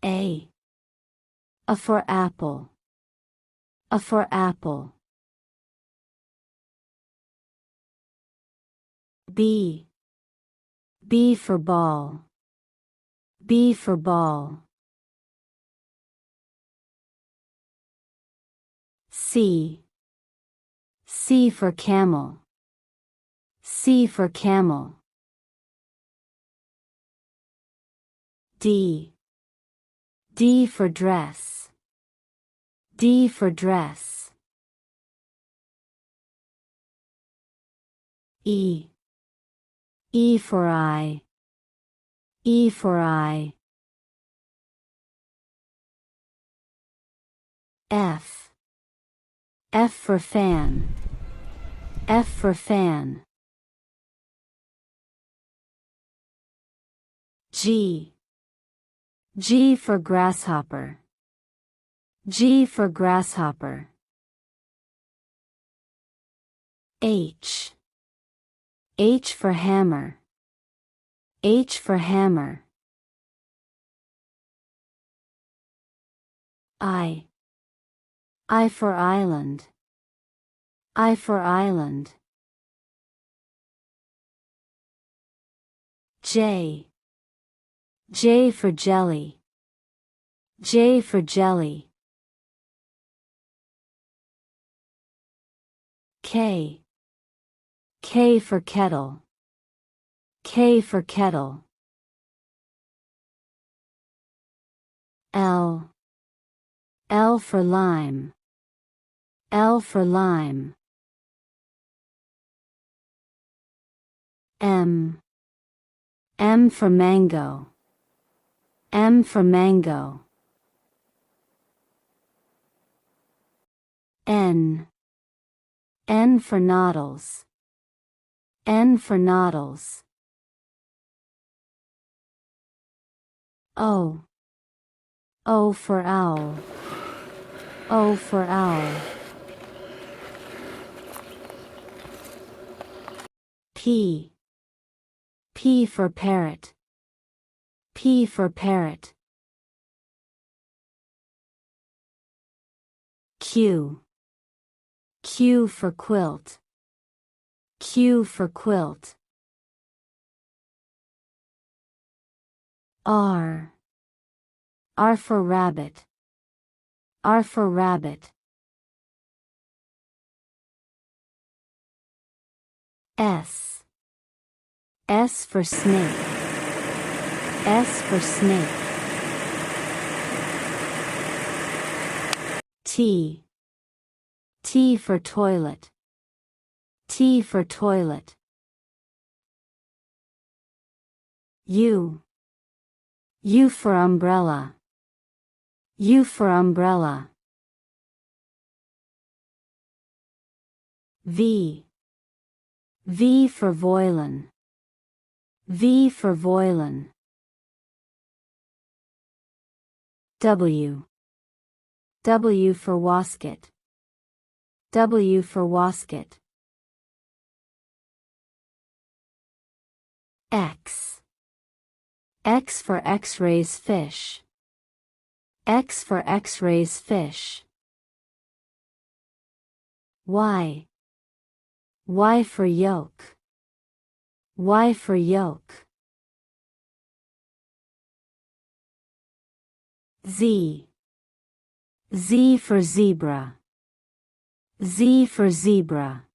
A. A for apple. A for apple. B. B for ball. B for ball. C. C for camel. C for camel. D. D for dress. D for dress. E. E for eye. E for eye. F. F for fan. F for fan. G. G for grasshopper. G for grasshopper. H. H for hammer. H for hammer. I. I for island. I for island. J. J for jelly. J for jelly. K. K for kettle. K for kettle. L. L for lime. L for lime. M. M for mango. M for mango. N. N for noodles. N for noodles. O. O for owl. O for owl. P. P for parrot. P for parrot. Q. Q for quilt. Q for quilt. R. R for rabbit. R for rabbit. S. S for snake. S for snake. T. T for toilet. T for toilet. U. U for umbrella. U for umbrella. V. V for violin. V for violin. W. W for wasket. W for wasket. X. X for X-rays fish. X for X-rays fish. Y. Y for yolk. Y for yolk. Z. Z for zebra. Z for zebra.